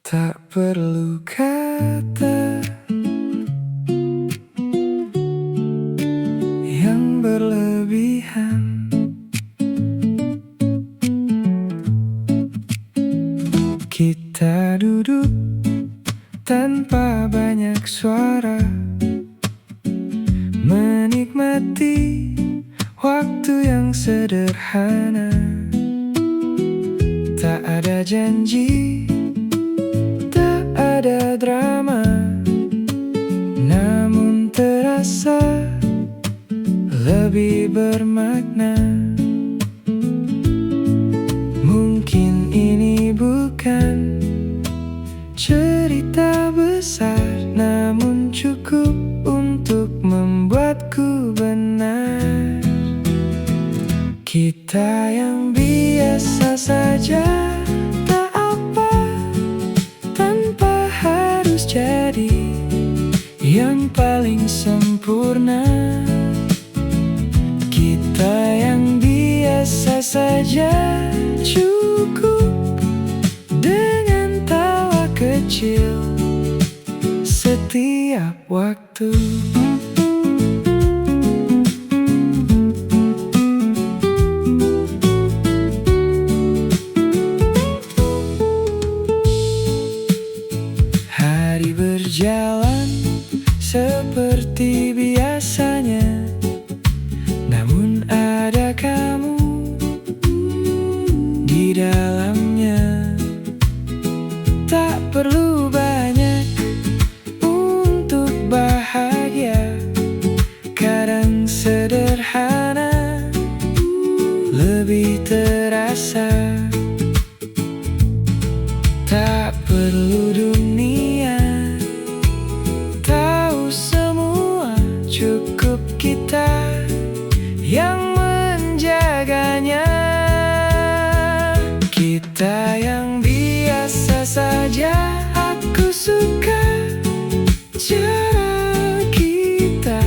Tak perlu kata yang berlebihan. Kita duduk tanpa banyak suara, menikmati waktu yang sederhana. Tak ada janji, tak ada drama, namun terasa lebih bermakna. Mungkin ini bukan cerita besar, namun cukup untuk membuatku benar. Kita yang biasa saja, tak apa, tanpa harus jadi yang paling sempurna. Kita yang biasa saja, cukup dengan tawa kecil setiap waktu. Hari berjalan seperti biasanya, namun ada kamu di dalamnya. Tak perlu banyak untuk bahagia, kadang sederhana lebih terasa. Tak perlu dunia tahu semua, cukup kita yang menjaganya. Kita yang biasa saja, aku suka cara kita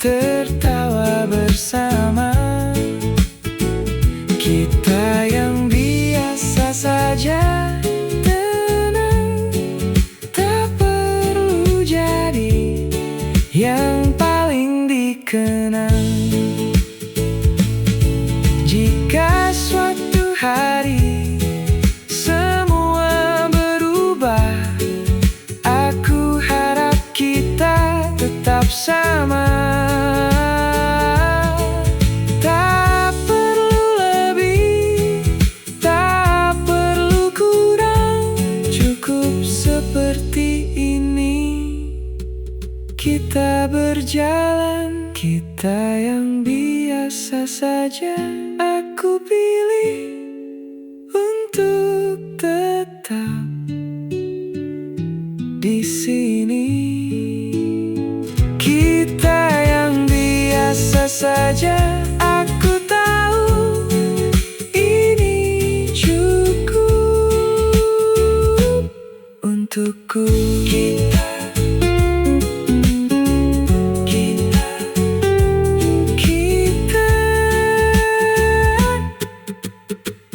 tertawa bersama. Kita yang biasa saja, tenang, tak perlu jadi yang paling dikenang. Jika suatu hari semua berubah, aku harap kita tetap sama. Tak perlu lebih, tak perlu kurang, cukup seperti ini. Kita berjalan, kita yang biasa saja, aku pilih untuk tetap di sini. Kita yang biasa saja, aku tahu ini cukup untukku. Kita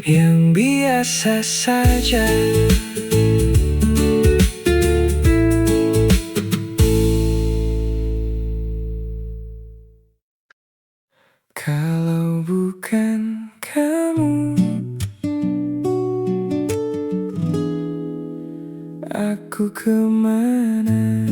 yang biasa saja. Kalau bukan kamu, aku kemana?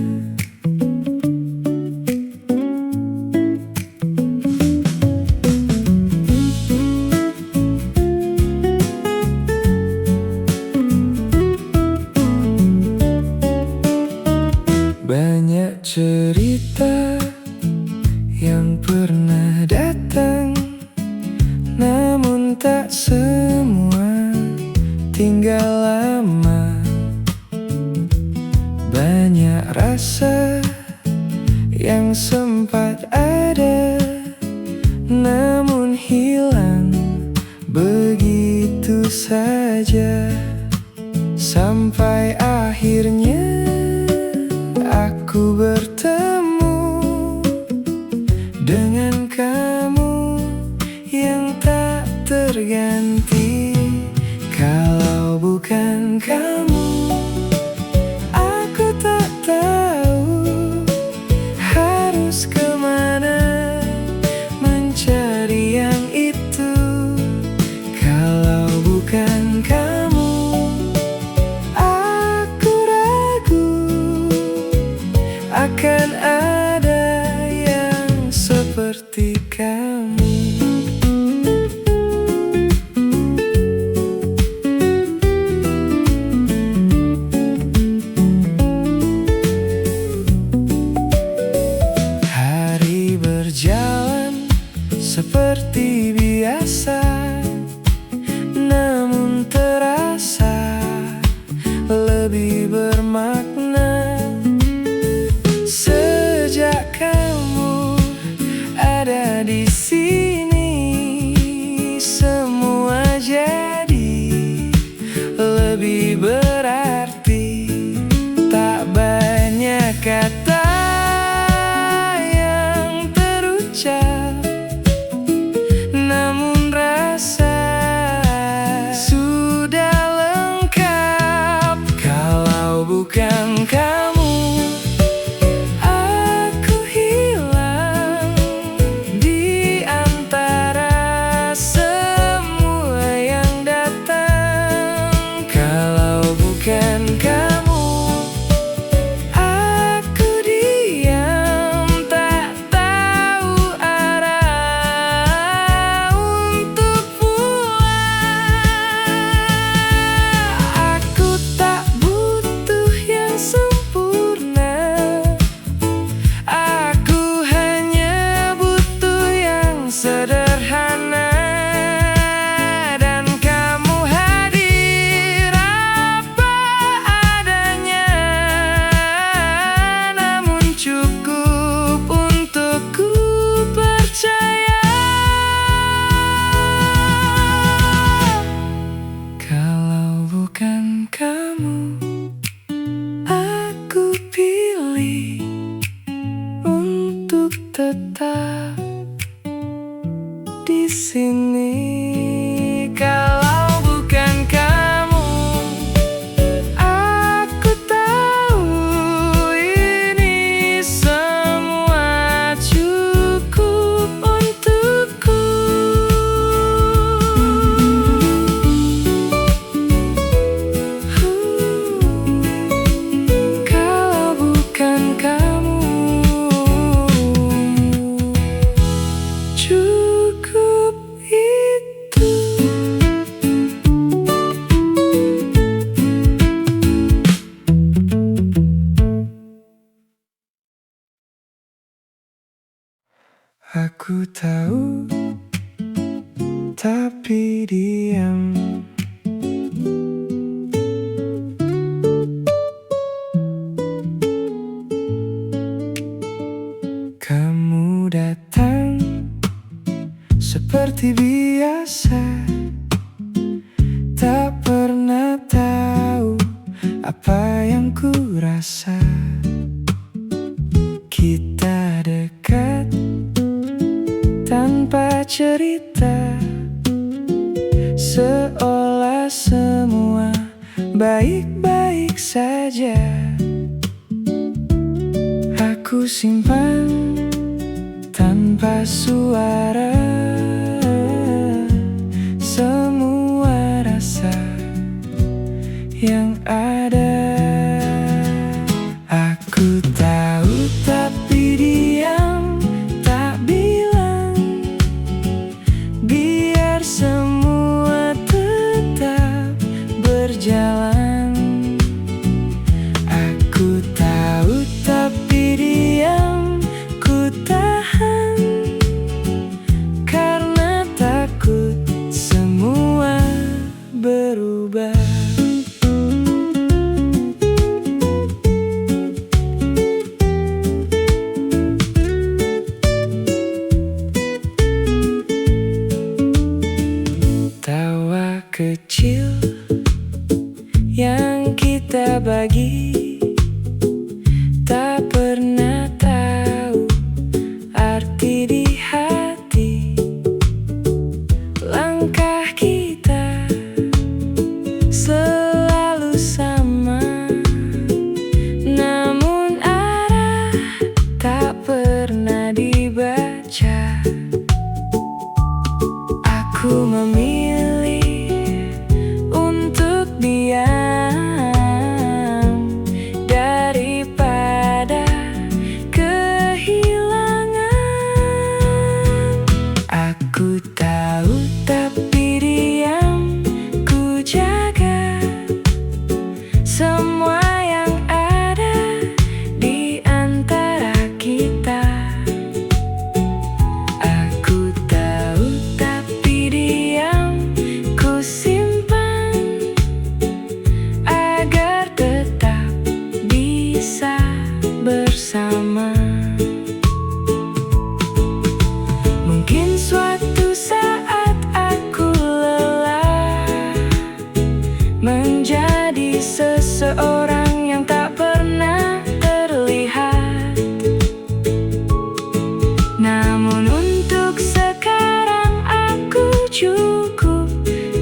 Banyak cerita yang pernah datang, namun tak semua tinggal lama. Banyak rasa yang sempat ada, namun hilang begitu saja. Sampai akhirnya aku bertemu dengan kamu yang tak terganti. Kalau bukan kamu, lebih bermakna. Sejak kamu ada di sini, semua jadi lebih berarti. Tak banyak kata yang terucap, namun rasa sudah lengkap. Kalau bukan kamu, aku hilang di antara semua yang datang. Kalau bukan kamu, aku diam, tak tahu arah untuk pulang. Aku tak butuh yang sempurna, aku hanya butuh yang sederhana. Dan kamu hadir apa adanya, namun cukup untuk ku percaya. Kalau bukan kamu, aku pilih untuk tetap di sini. Kalau bukan kamu, aku tahu ini semua cukup untukku. Kalau bukan kamu, cukup itu. Aku tahu, tapi diam. Kamu datang seperti biasa, tak pernah tahu apa yang ku rasa. Kita dekat tanpa cerita, seolah semua baik-baik saja. Aku simpan tanpa suara semua rasa yang ada. Aku tahu, tapi diam, tak bilang, biar semua tetap berjalan. Aku tahu, tapi diam, ku tahan, karena takut semua berubah. Tawa kecil yang kita bagi, tak pernah tahu arti di hati. Langkah kita selalu sama, namun arah tak pernah dibaca. Aku memilih untuk diam seseorang yang tak pernah terlihat. Namun untuk sekarang aku cukup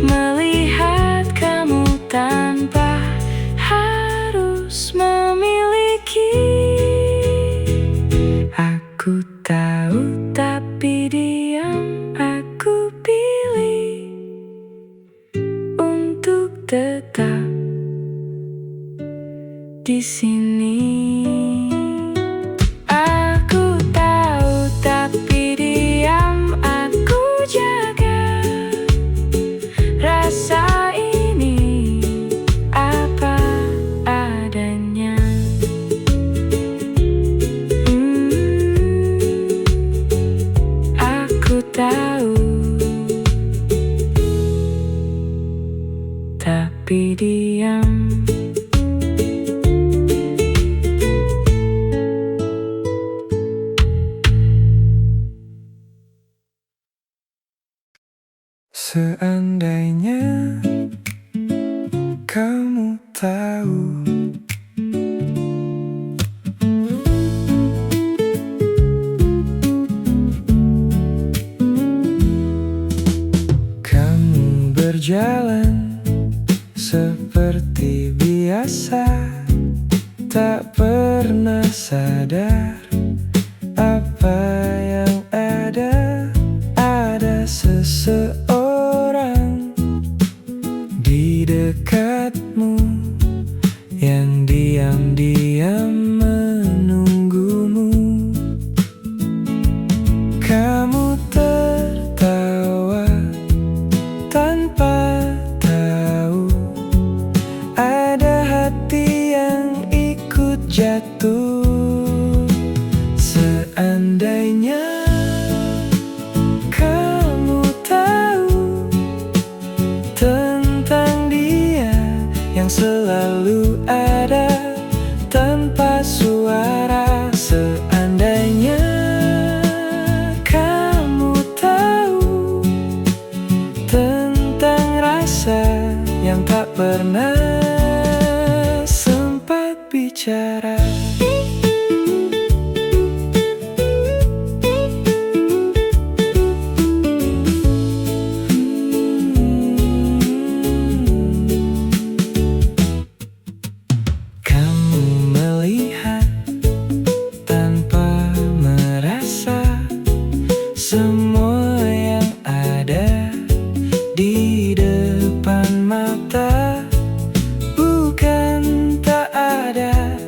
melihat kamu tanpa harus memiliki. Aku tahu, tapi diam aku pilih untuk tetap di sini. Aku tahu, tapi diam aku jaga rasa ini apa adanya. Aku tahu, tapi diam. Seandainya kamu tahu, kamu berjalan seperti biasa, tak pernah sadar apa yang ada. Ada seseorang di dekatmu yang diam-diam menunggumu. Kamu tertawa tanpa tahu, ada hati yang ikut jatuh. Seandainya kamu tahu tentang dia yang selalu ada tanpa suara. Seandainya kamu tahu tentang rasa yang tak pernah sempat bicara. Semua yang ada di depan mata, bukan tak ada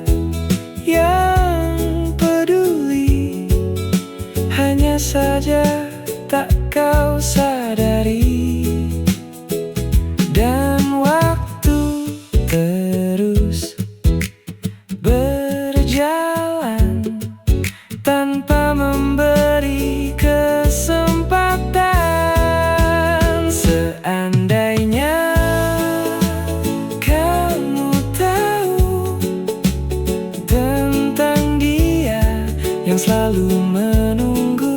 yang peduli, hanya saja tak kau sadari. Dan waktu terus berjalan tanpa memberi kesempatan. Seandainya kamu tahu tentang dia yang selalu menunggu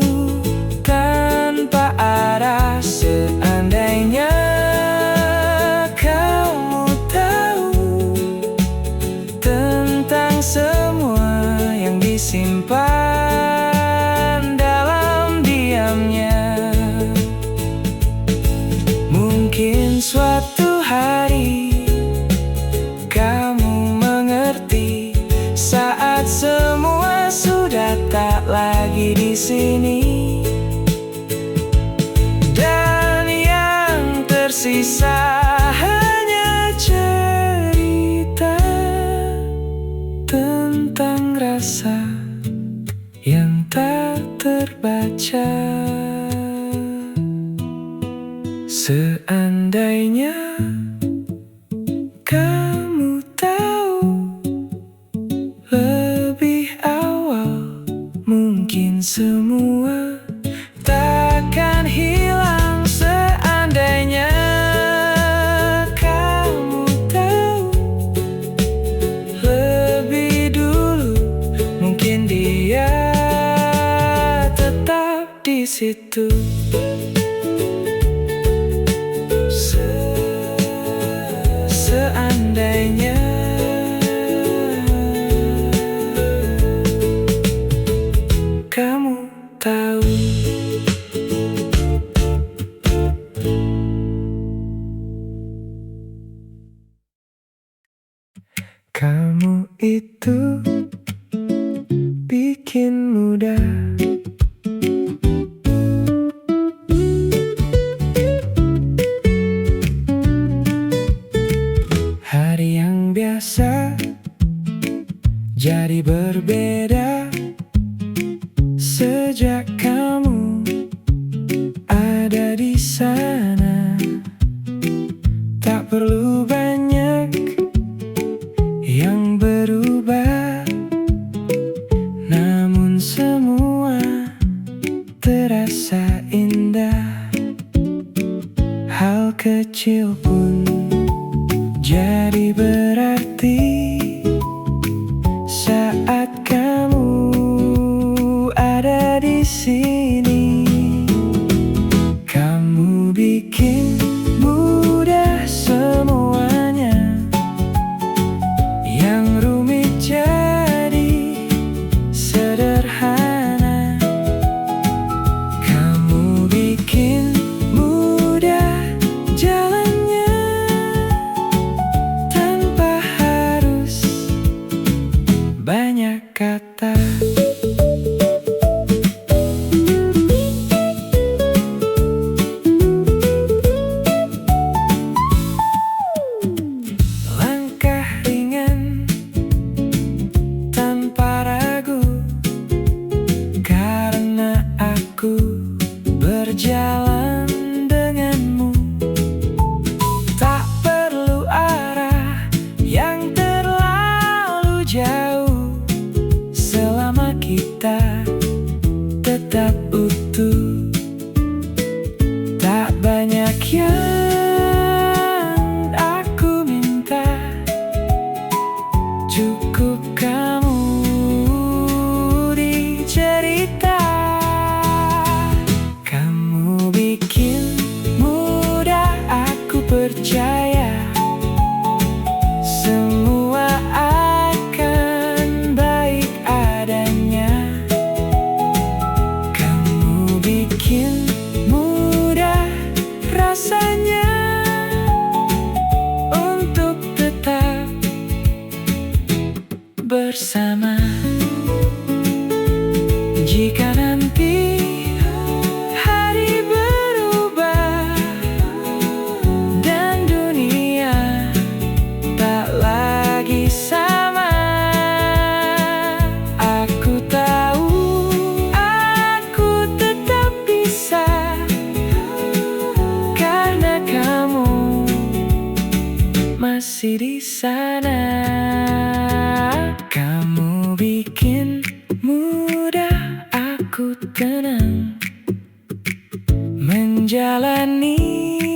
tanpa arah. Seandainya kamu tahu tentang semua yang disimpan dalam diamnya. Mungkin suatu hari kamu mengerti saat semua sudah tak lagi di sini, dan yang tersisa hanya cerita tentang rasa yang tak terbaca. Seandainya kamu tahu lebih awal, mungkin semua takkan hilang. Seandainya kamu tahu lebih dulu, mungkin dia tetap di situ. Seandainya Kamu itu bikin muda. Hari yang biasa jadi berbeda sejak kamu ada di sana. Tak perlu banyak yang berubah, namun semua terasa indah. Hal kecil pun jadi berarti saat kamu ada di sini. Kamu bikin mudah semuanya, yang rumit jadi sederhana. Kamu bikin mudah jalannya tanpa harus banyak kata. Langkah ringan tanpa ragu, karena aku berjalan denganmu. Tak perlu arah yang terlalu jauh, selama kita tetap utuh. Tak banyak yang aku minta, cukup kamu di cerita. Kamu bikin mudah aku percaya, semua akan baik adanya. Kamu bikin mudah rasanya untuk tetap bersama. Jika nanti hari berubah dan dunia tak lagi sama, aku tahu aku tetap bisa, karena kamu masih di sana. Kamu bikin mudah aku tenang, menjalani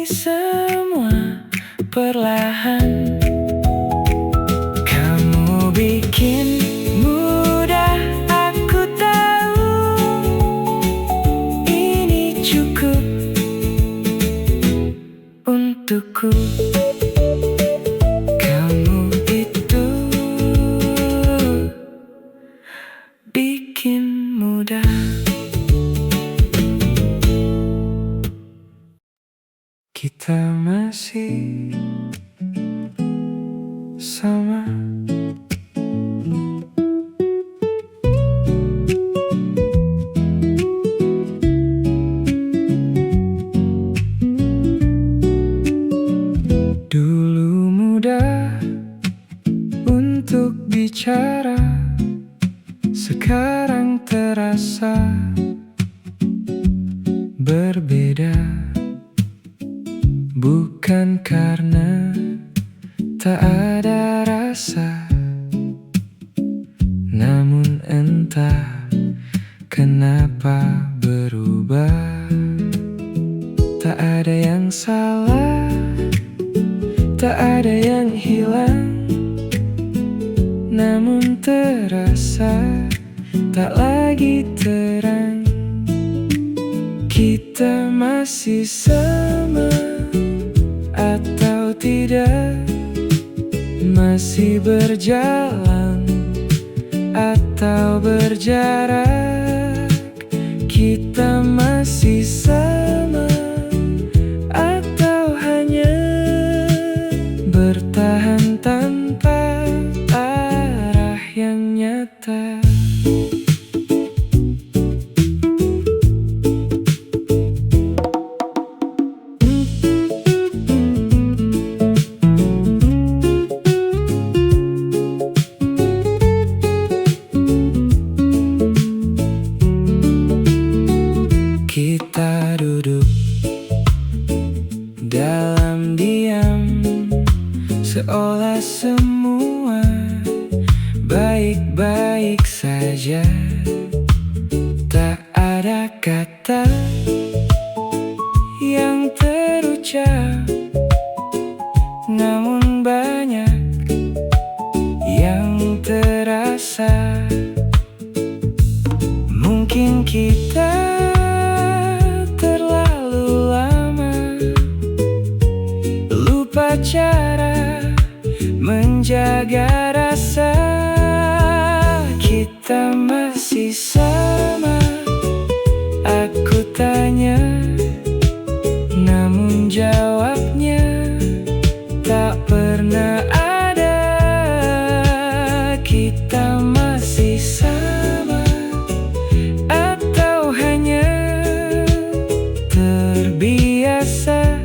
semua perlahan. Kamu bikin mudah aku tahu ini cukup untukku. Kamu itu bikin mudah. Kita masih sama. Dulu mudah untuk bicara, sekarang terasa berbeda. Bukan karena tak ada rasa, namun entah kenapa berubah. Tak ada yang salah, tak ada yang hilang, namun terasa tak lagi terang. Kita masih sama atau tidak, masih berjalan atau berjarak. Kita masih sama atau hanya bertahan tanpa saja. Tak ada kata yang terucap, namun banyak yang terasa. Mungkin kita terlalu lama lupa cara menjaga rasa. Kita masih sama, aku tanya, namun jawabnya tak pernah ada. Kita masih sama, atau hanya terbiasa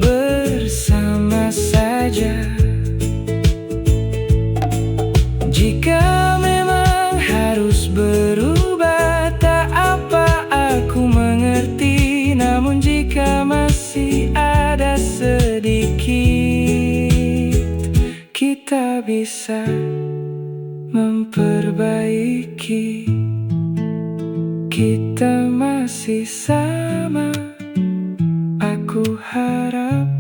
bersama saja. Jika memang harus berubah, tak apa, aku mengerti. Namun jika masih ada sedikit, kita bisa memperbaiki. Kita masih sama, aku harap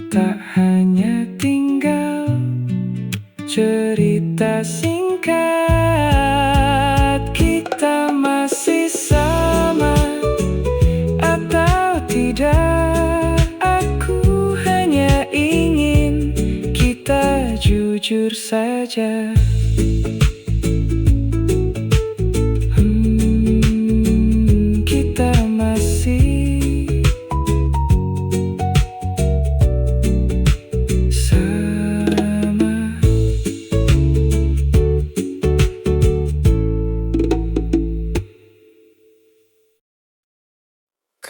tak hanya tinggal cerita singkat. Kita masih sama atau tidak, aku hanya ingin kita jujur saja. Kita masih sama.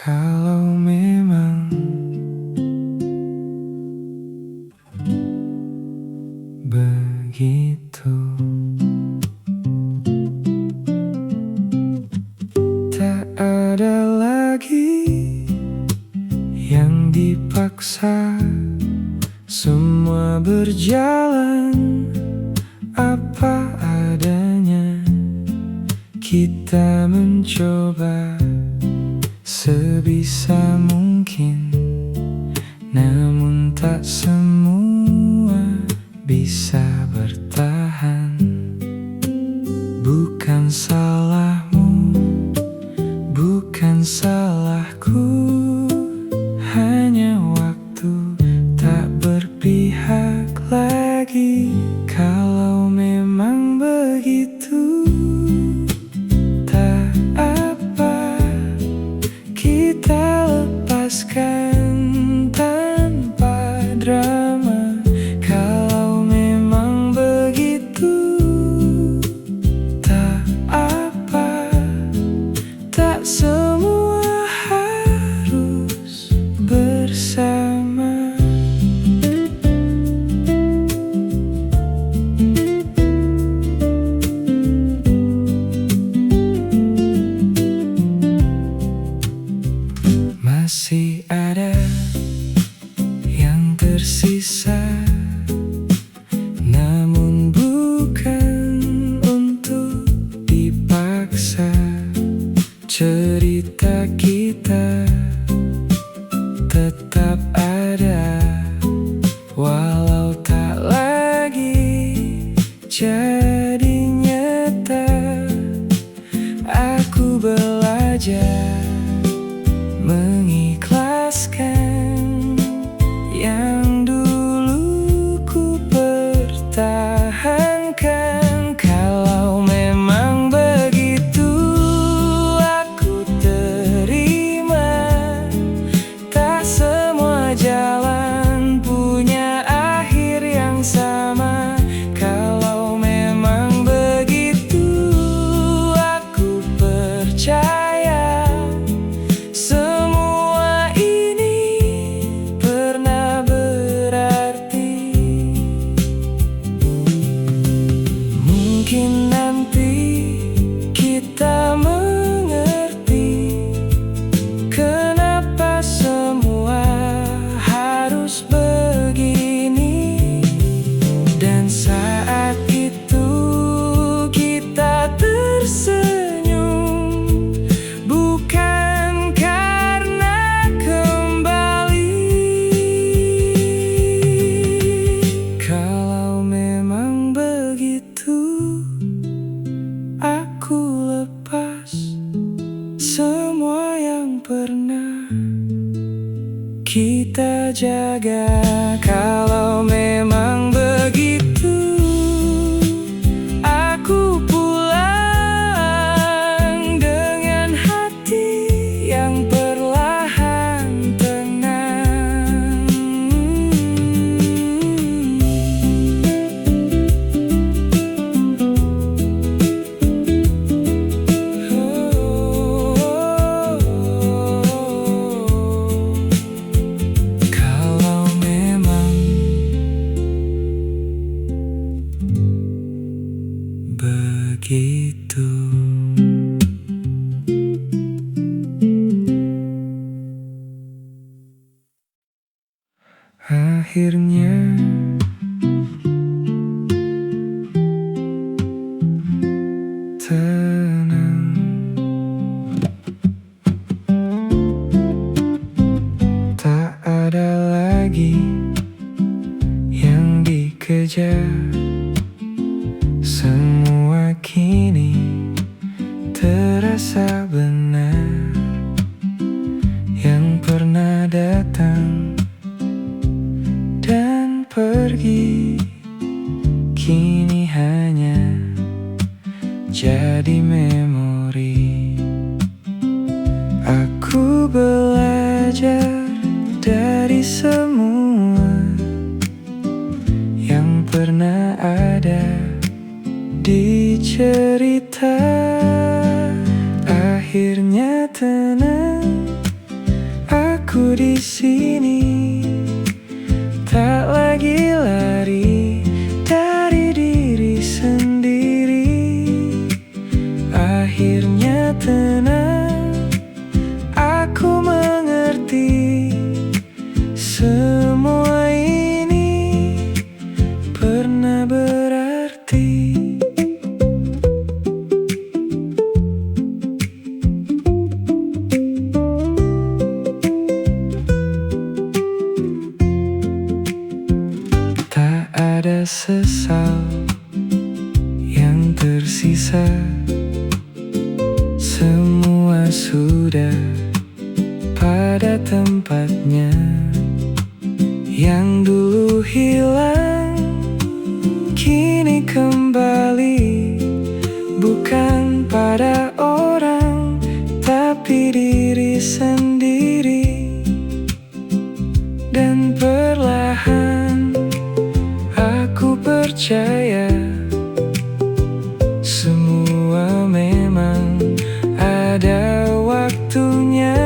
Kalau memang begitu, tak ada lagi yang dipaksa. Semua berjalan apa adanya. Kita mencoba sebisa mungkin, namun tak semua bisa bertahan. Bukan salahmu, bukan salahku, hanya waktu tak berpihak lagi. Kalau memang begitu, tak apa, kita lepaskan tanpa drama. Kalau memang begitu, tak apa, tak semua harus bersama. Masih ada yang tersisa, namun bukan untuk dipaksa. Cerita kita tetap ada, walau tak lagi jadi nyata. Aku belajar mengikhlaskan yang dulu ku pertahankan. Kalau memang begitu, aku terima. Tak semua jalan punya akhir yang sama. Kalau memang begitu, aku percaya mungkin nanti kita mengerti kenapa semua harus begini. Dan saat itu kita begitu. Akhirnya tenang. Tak ada lagi yang dikejar. Semua kini terasa benar. Yang pernah datang dan pergi kini hanya jadi memori. Aku belajar dari semua yang pernah ada di cerita. Akhirnya tenang, aku di sini. Tak lagi lari dari diri sendiri. Akhirnya tenang, aku mengerti. Semua ini pernah berarti. Tak ada sesal yang tersisa. Semua sudah pada tempatnya. Yang dulu hilang kini kembali. Bukan pada orang tapi diri sendiri. Dan perlahan aku percaya semua memang ada waktunya.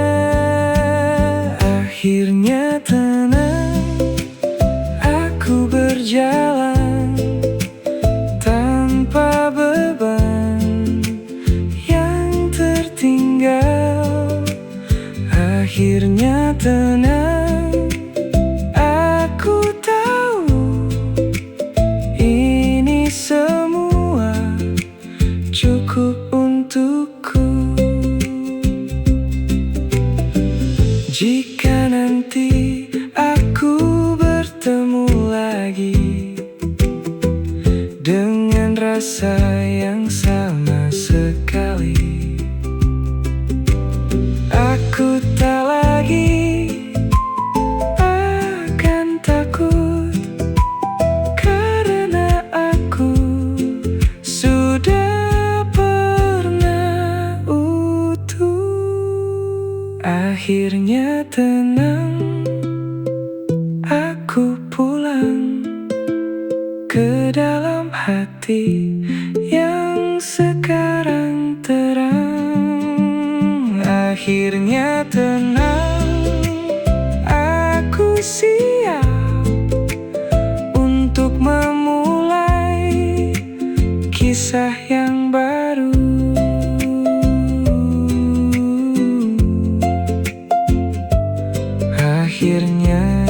Akhirnya tenang, aku berjalan tanpa beban yang tertinggal. Akhirnya tenang, aku tahu ini semua cukup untukku. Jika nanti aku bertemu lagi dengan rasa yang sama sekali, aku tak lagi akan takut. Karena aku sudah pernah utuh. Akhirnya tenang, aku pulang ke dalam hati yang sekarang terang. Akhirnya tenang, aku siap untuk memulai kisah yang baru. Akhirnya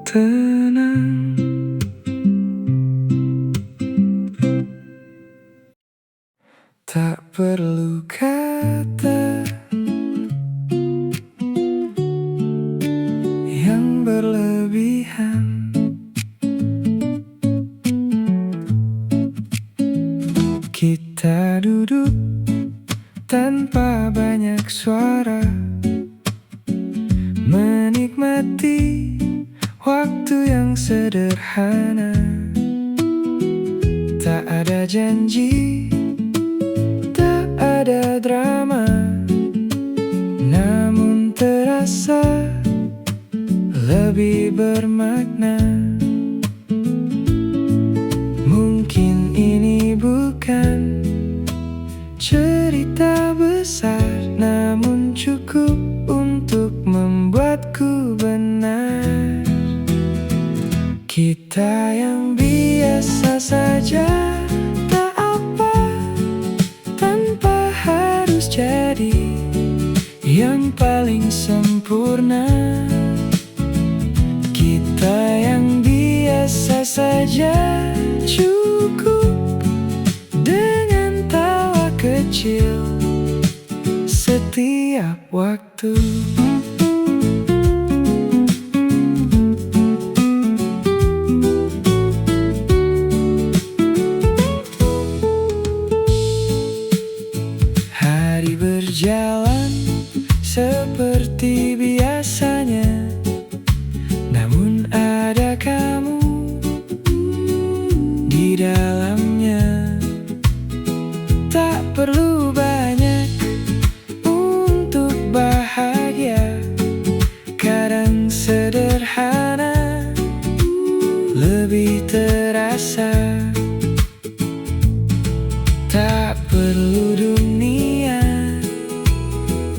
tenang. Tak perlu kata yang berlebihan. Kita duduk tanpa banyak suara, menikmati waktu yang sederhana. Tak ada janji, tak ada drama, namun terasa lebih bermakna. Mungkin ini bukan cerita besar, namun cukup untuk membuatku benar. Kita yang biasa saja, tak apa, tanpa harus jadi yang paling sempurna. Kita yang biasa saja, cukup dengan tawa kecil setiap waktu. Hari berjalan seperti biasanya, namun ada kamu di dalamnya. Tak perlu banyak untuk bahagia, kadang sederhana lebih terasa. Tak perlu dunia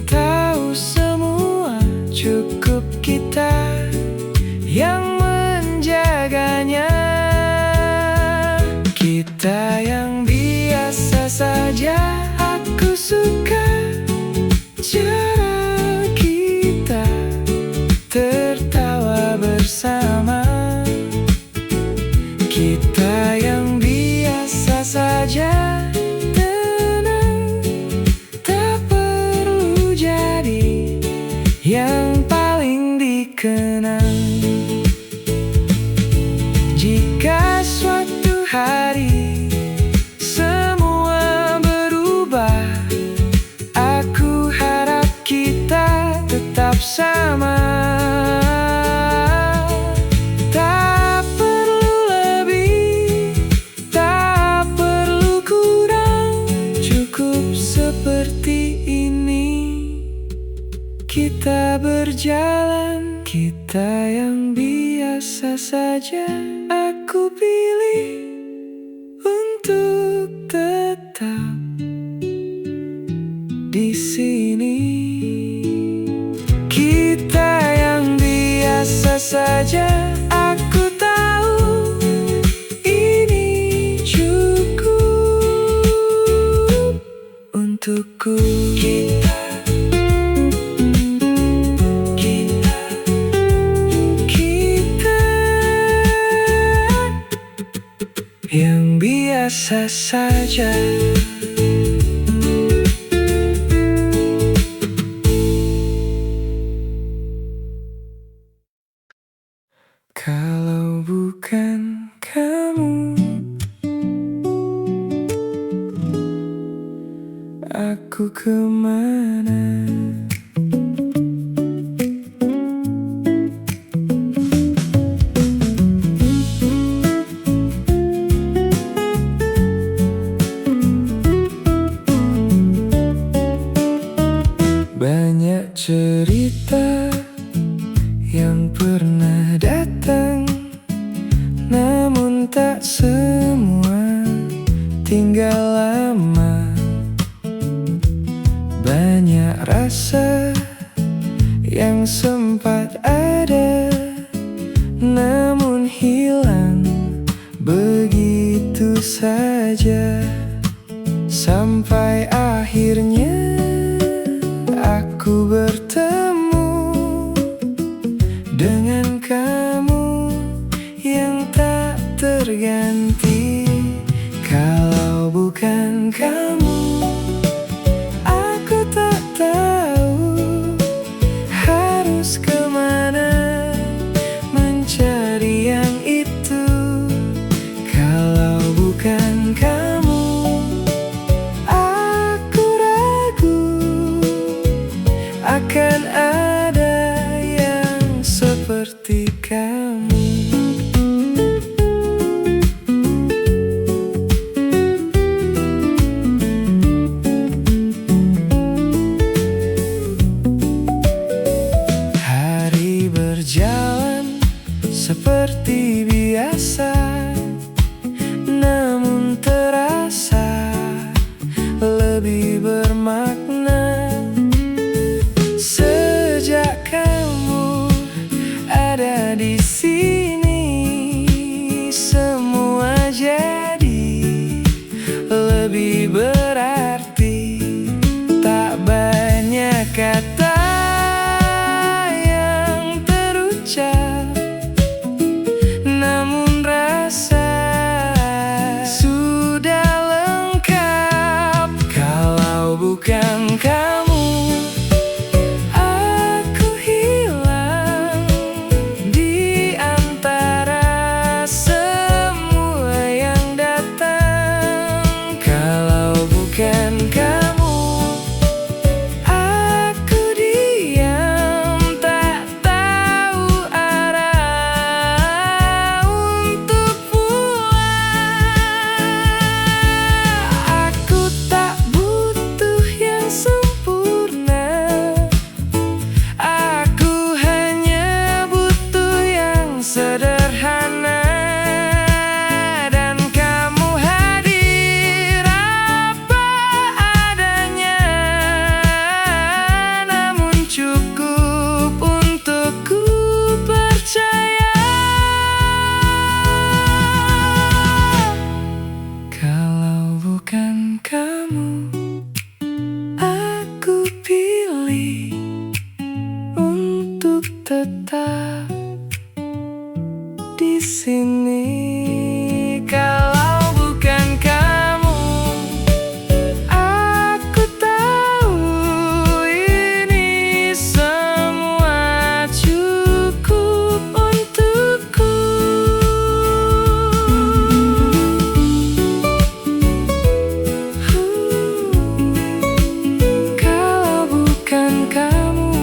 tahu semua, cukup kita yang menjaganya. Kita yang biasa saja, aku suka cara kita tertawa bersama. Kita yang biasa saja, tenang, tak perlu jadi yang paling dikenang. Jika suatu hari semua berubah, aku harap kita tetap sama. Tak perlu lebih, tak perlu kurang, cukup seperti ini. Kita berjalan, kita yang biasa saja, aku pilih untuk tetap di sini. Kita yang biasa saja, aku tahu ini cukup untukku. Kita yang biasa saja. Kalau bukan kamu, aku kemana? Banyak cerita yang pernah datang, namun tak semua tinggal lama. Banyak rasa yang sempat ada, namun hilang begitu saja. Sampai akhirnya aku bertemu dengan kamu yang tak terganti. Kalau bukan kamu, aku tak tahu harus kemana mencari yang itu. Kalau bukan kamu, aku ragu akan ada yang seperti kamu. Hari berjalan seperti biasa, namun terasa lebih bermakna. Sejak kamu ada di sini, sederhana, dan kamu hadir apa adanya, namun cukup untuk ku percaya. Kalau bukan kamu, aku pilih untuk tetap di sini. Kalau bukan kamu, aku tahu ini semua cukup untukku. Kalau bukan kamu,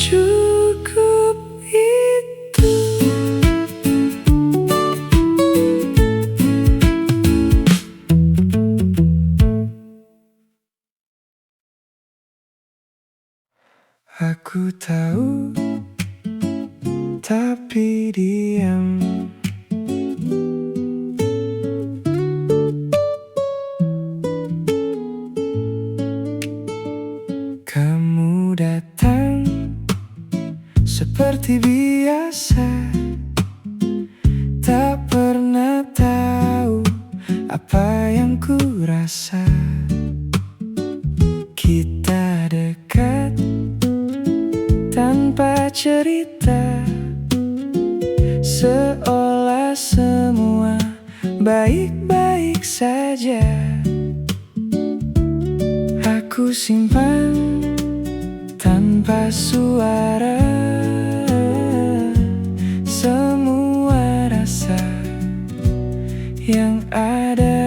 cukup itu. Aku tahu, tapi diam. Kamu datang seperti biasa, tak pernah tahu apa yang ku rasa. Kita dekat tanpa cerita, seolah semua baik-baik saja. Aku simpan tanpa suara semua rasa yang ada.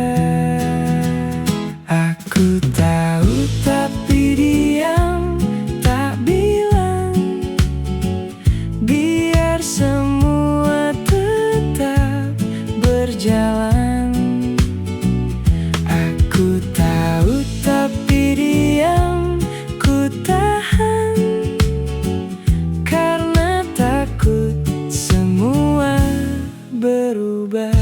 Aku tahu, tapi diam, tak bilang, biar semua tetap berjalan. Aku tahu, tapi diam, ku tahan, karena takut semua berubah.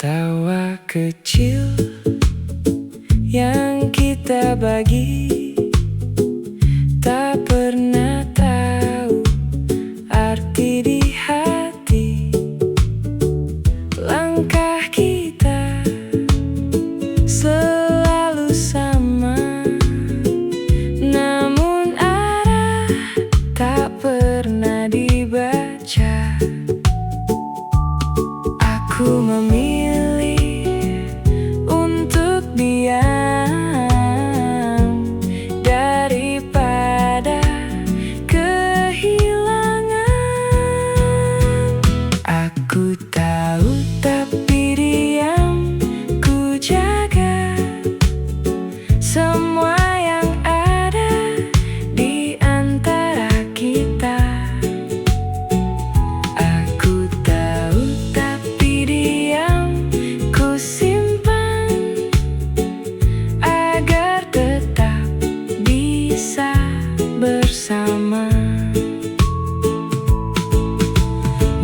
Tawa kecil yang kita bagi, tak pernah tahu arti di hati. Langkah kita selalu sama, namun arah tak pernah dibaca. Aku memilih untuk diam daripada kehilangan. Aku tahu, tapi diam, ku jaga semua yang ada di antara kita. Aku tahu, tapi diam, ku simpan agar tetap bisa bersama.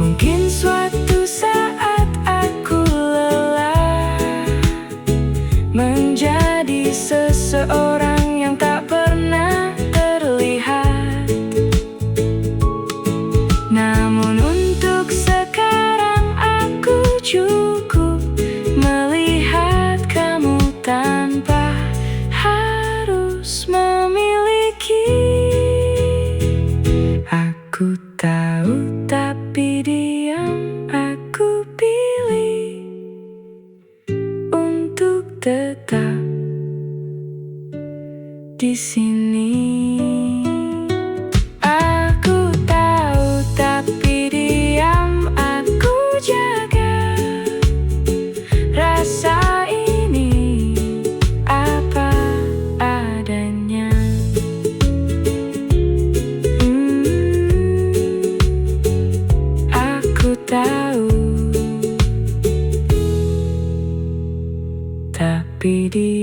Mungkin suatu saat aku lelah menjadi seseorang yang tak pernah terlihat, namun untuk sekarang aku cukup melihat kamu tanpa harus memiliki. Aku tahu, tapi diam, aku pilih untuk tetap di sini. Aku tahu, tapi diam, aku jaga rasa ini apa adanya. Aku tahu. tapi diam.